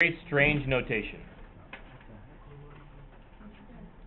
very strange notation.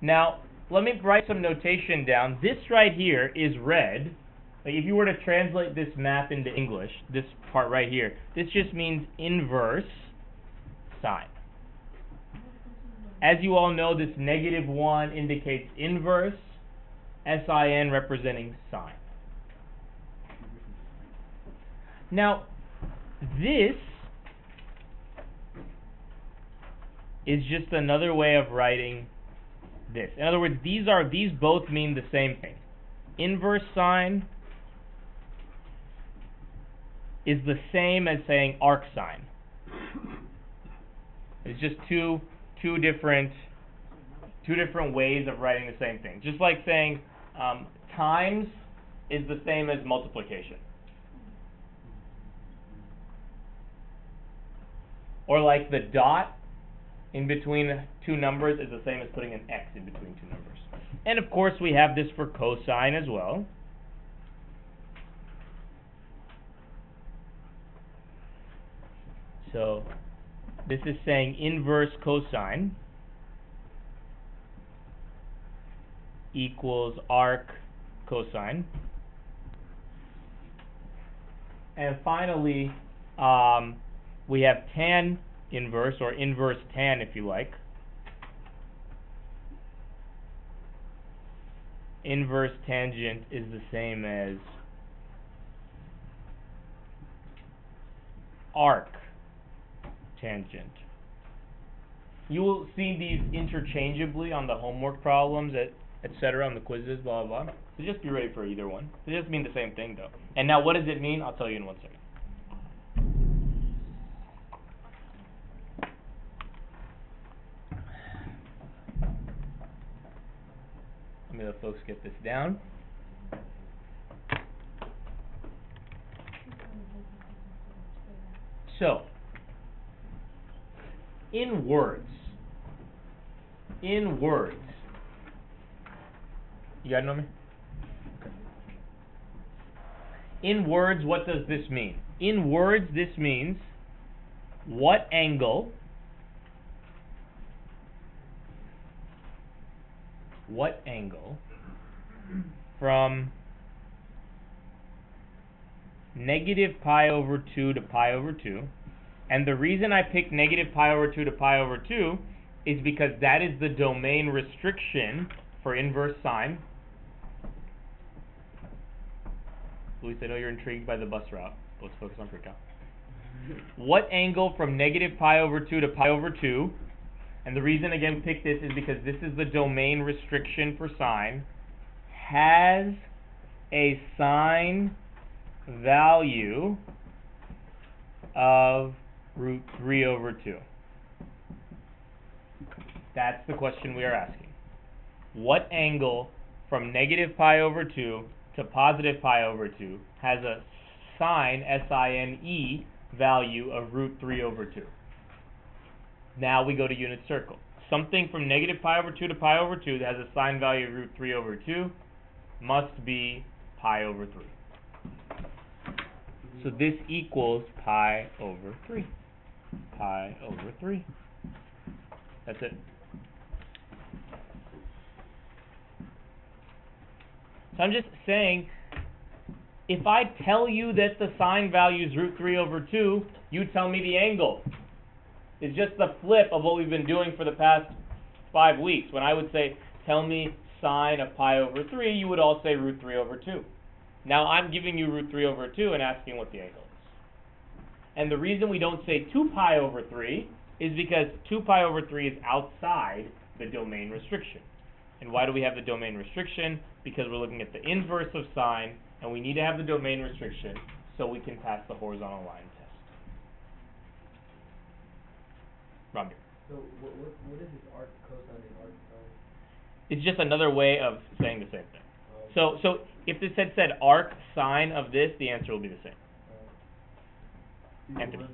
Now, let me write some notation down. This right here is red. Like if you were to translate this math into English, this part right here, this just means inverse sine. As you all know, this -1 indicates inverse, sin representing sine. Now, this is just another way of writing this. In other words, these both mean the same thing. Inverse sine is the same as saying arc sine. It's just two different ways of writing the same thing. Just like saying times is the same as multiplication. Or like the dot in between two numbers is the same as putting an X in between two numbers. And of course we have this for cosine as well. So this is saying inverse cosine equals arc cosine. And finally, we have tan inverse, or inverse tan if you like. Inverse tangent is the same as arc tangent. You will see these interchangeably on the homework problems, etc., on the quizzes, blah, blah, blah. So just be ready for either one. They just mean the same thing, though. And now what does it mean? I'll tell you in 1 second. Let me let folks get this down. So, in words, you got it, Nomi? In words, what does this mean? In words, this means what angle from -pi/2 to pi/2, and the reason I picked -pi/2 to pi/2 is because that is the domain restriction for inverse sine. Luis, I know you're intrigued by the bus route. Let's focus on pre-cal. What angle from -pi/2 to pi/2, and the reason again we picked this is because this is the domain restriction for sine, has a sine value of √3/2. That's the question we are asking. What angle from -pi/2 to +pi/2 has a sine, S-I-N-E, value of √3/2? Now we go to unit circle. Something from -pi/2 to pi/2 that has a sine value of √3/2 must be pi/3. So this equals pi/3. Pi/3. That's it. So I'm just saying, if I tell you that the sine value is √3/2, you tell me the angle. It's just the flip of what we've been doing for the past 5 weeks. When I would say, tell me sine of pi/3, you would all say √3/2. Now I'm giving you √3/2 and asking what the angle is. And the reason we don't say 2 pi/3 is because 2 pi/3 is outside the domain restriction. And why do we have the domain restriction? Because we're looking at the inverse of sine, and we need to have the domain restriction so we can pass the horizontal line test. Ramir. So what is this arc cosine and arc sine? It's just another way of saying the same thing. So if this had said arc sine of this, the answer will be the same. Anthony.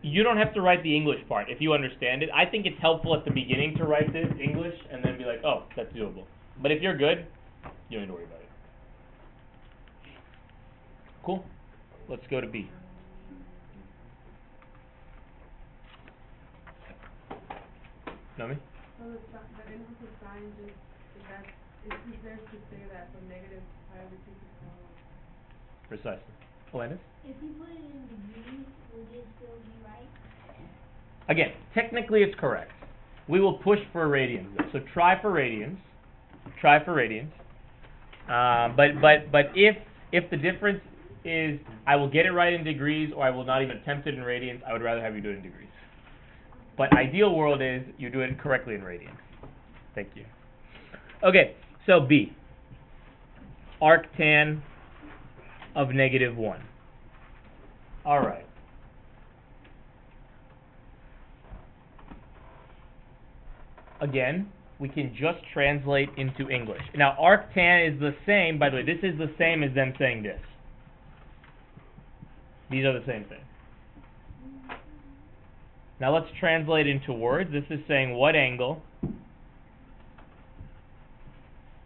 You don't have to write the English part if you understand it. I think it's helpful at the beginning to write this English and then be like, oh, that's doable. But if you're good, you don't need to worry about it. Cool. Let's go to B. Nomi? So the inverse sign just, is there to say that from negative pi over 2 to pi? Precisely. Alanis? If you put it in degrees, would it still be right? Again, technically it's correct. We will push for radians though. So try for radians. Try for radians. But if the difference is I will get it right in degrees or I will not even attempt it in radians, I would rather have you do it in degrees. But ideal world is you do it correctly in radians. Thank you. Okay, so B. Arctan of -1. All right. Again, we can just translate into English. Now, arctan is the same, by the way, this is the same as them saying this. These are the same thing. Now let's translate into words. This is saying what angle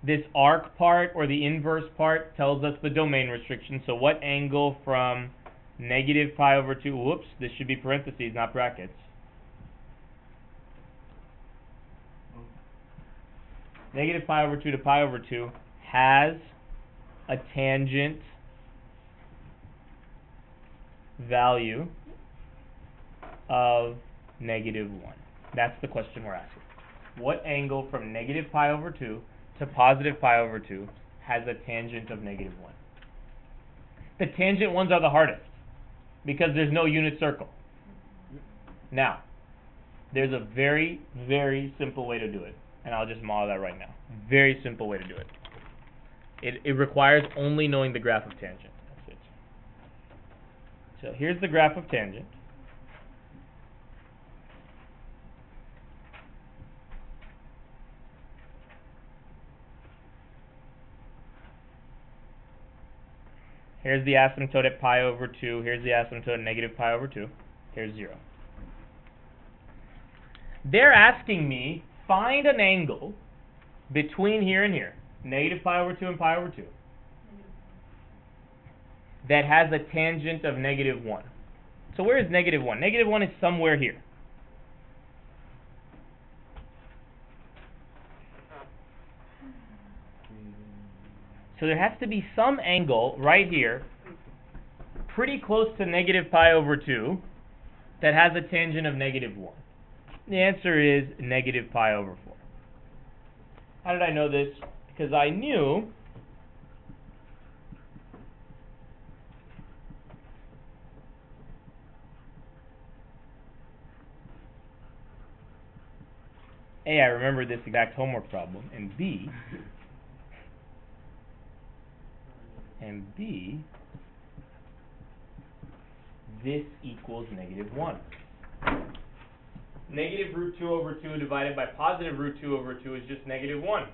this arc part or the inverse part tells us the domain restriction. So what angle from -pi/2, whoops, this should be parentheses, not brackets. -pi/2 to pi/2 has a tangent value of -1. That's the question we're asking. What angle from -pi/2 to +pi/2 has a tangent of -1? The tangent ones are the hardest because there's no unit circle. Now, there's a very, very simple way to do it, and I'll just model that right now. Very simple way to do it. It requires only knowing the graph of tangent. That's it. So here's the graph of tangent. Here's the asymptote at pi/2. Here's the asymptote at -pi/2. Here's 0. They're asking me, find an angle between here and here, -pi/2 and pi/2, that has a tangent of -1. So where is -1? -1 is somewhere here. So there has to be some angle right here, pretty close to -pi/2, that has a tangent of -1. The answer is -pi/4. How did I know this? Because I knew A, I remember this exact homework problem, and B, this equals -1. -√2/2 divided by +√2/2 is just -1.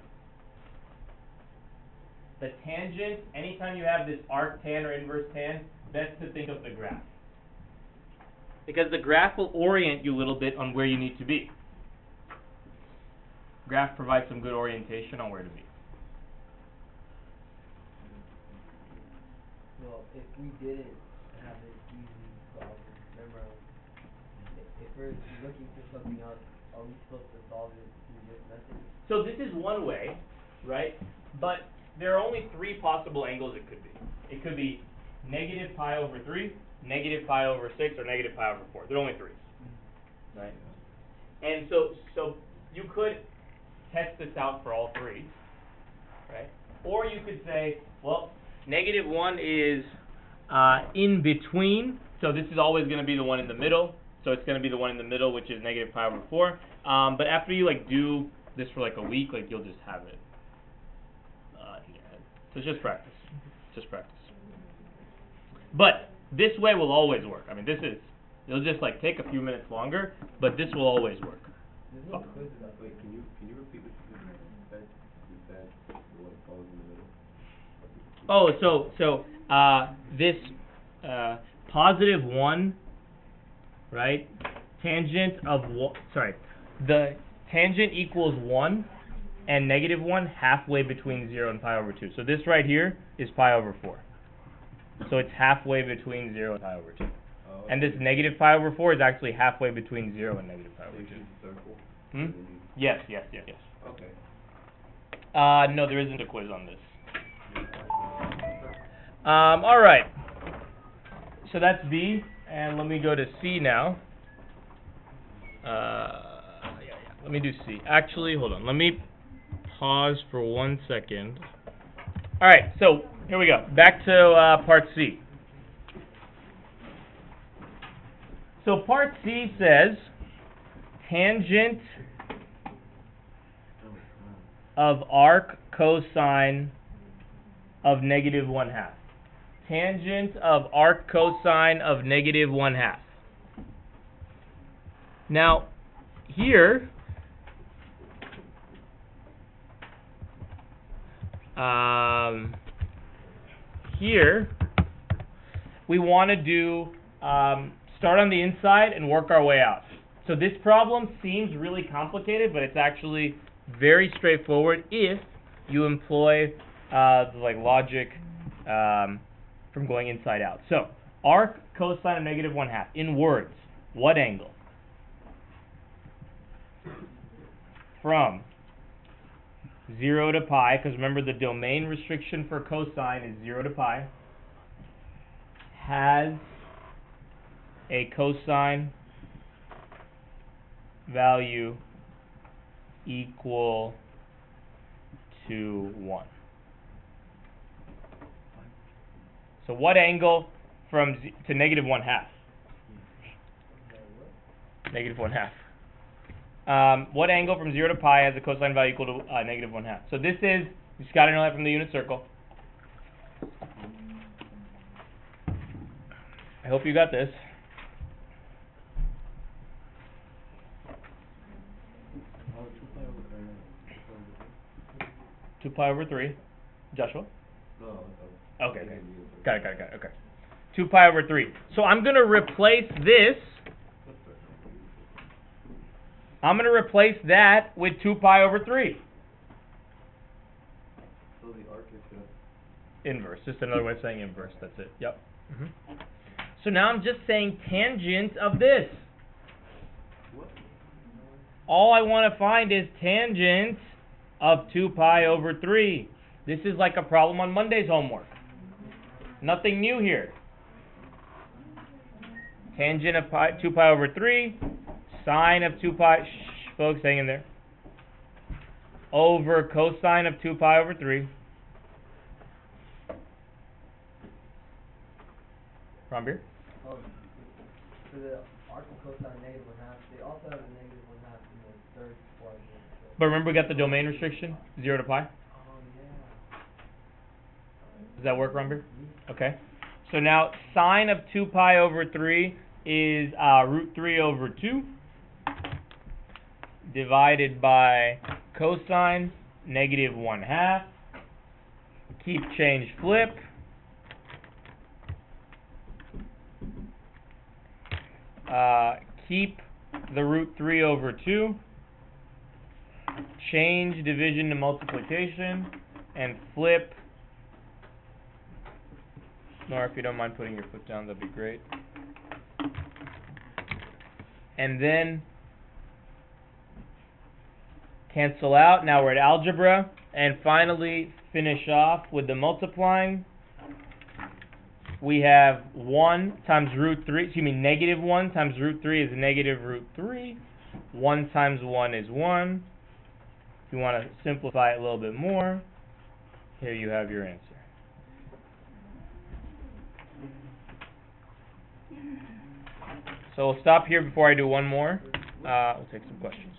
The tangent, anytime you have this arctan or inverse tan, best to think of the graph. Because the graph will orient you a little bit on where you need to be. Graph provides some good orientation on where to be. Well, if we didn't have this easy problem memorized, if we're looking for something else, are we supposed to solve it through this method? So this is one way, right? But there are only 3 possible angles it could be. It could be -pi/3, -pi/6, or -pi/4. There are only 3, right? And so you could test this out for all 3, right? Or you could say, well, -1 is in between, so this is always going to be the one in the middle. So it's going to be the one in the middle, which is -pi/4. But after you do this for a week, you'll just have it in your head. So just practice, But this way will always work. I mean, it'll just take a few minutes longer, but this will always work. There's no quiz about Wait, can you repeat what you said? You said the one that falls in the middle. Oh, so this +1, right? Tangent of the tangent equals 1, and -1 halfway between 0 and pi/2. So this right here is pi/4. So it's halfway between 0 and pi/2. Oh, And this -pi/4 is actually halfway between 0 and -pi/2. circle. Hmm? Yes. Okay. No, there isn't a quiz on this. All right. So that's B, and let me go to C now. Let me do C. Actually, hold on. Let me pause for 1 second. All right. So here we go. Back to part C. So part C says tangent of arc cosine of negative 1/2. Tangent of arc cosine of negative 1/2. Now, here, we want to do start on the inside and work our way out. So this problem seems really complicated, but it's actually very straightforward if you employ like logic from going inside out. So arc cosine of negative 1/2. In words, what angle? From 0 to pi, because remember the domain restriction for cosine is 0 to pi, has a cosine value equal to 1. So what angle from to negative 1/2? Negative 1/2. What angle from 0 to pi has a cosine value equal to negative 1/2? So this is, you just got to know that from the unit circle. I hope you got this. 2 pi over 3. Joshua? No. Okay. Got it. Okay. 2 pi over 3. So I'm going to replace this. I'm going to replace that with 2 pi over 3. So the arc is just Inverse. Just another way of saying inverse. That's it. Yep. So now I'm just saying tangent of this. what? All I want to find is tangent of 2 pi over 3. This is like a problem on Monday's homework. Nothing new here. Tangent of 2 pi over 3. Sine of 2 pi, folks, hang in there, over cosine of 2 pi over 3. Rombeer? Oh, for the arc of cosine negative 1/2, they also have a negative 1/2 in the third quadrant. So. But remember we got the domain restriction, 0 to pi. Oh yeah. Does that work, Rombeer? Okay. So now sine of 2 pi over 3 is root 3 over 2 divided by cosine negative 1/2. Keep, change, flip. Keep the root 3 over 2. Change division to multiplication and flip. Nora, if you don't mind putting your foot down, that'd be great. And then cancel out. Now we're at algebra. And finally, finish off with the multiplying. We have 1 times root 3, negative 1 times root 3 is negative root 3. 1 times 1 is 1. If you want to simplify it a little bit more, here you have your answer. So we'll stop here before I do one more. We'll take some questions.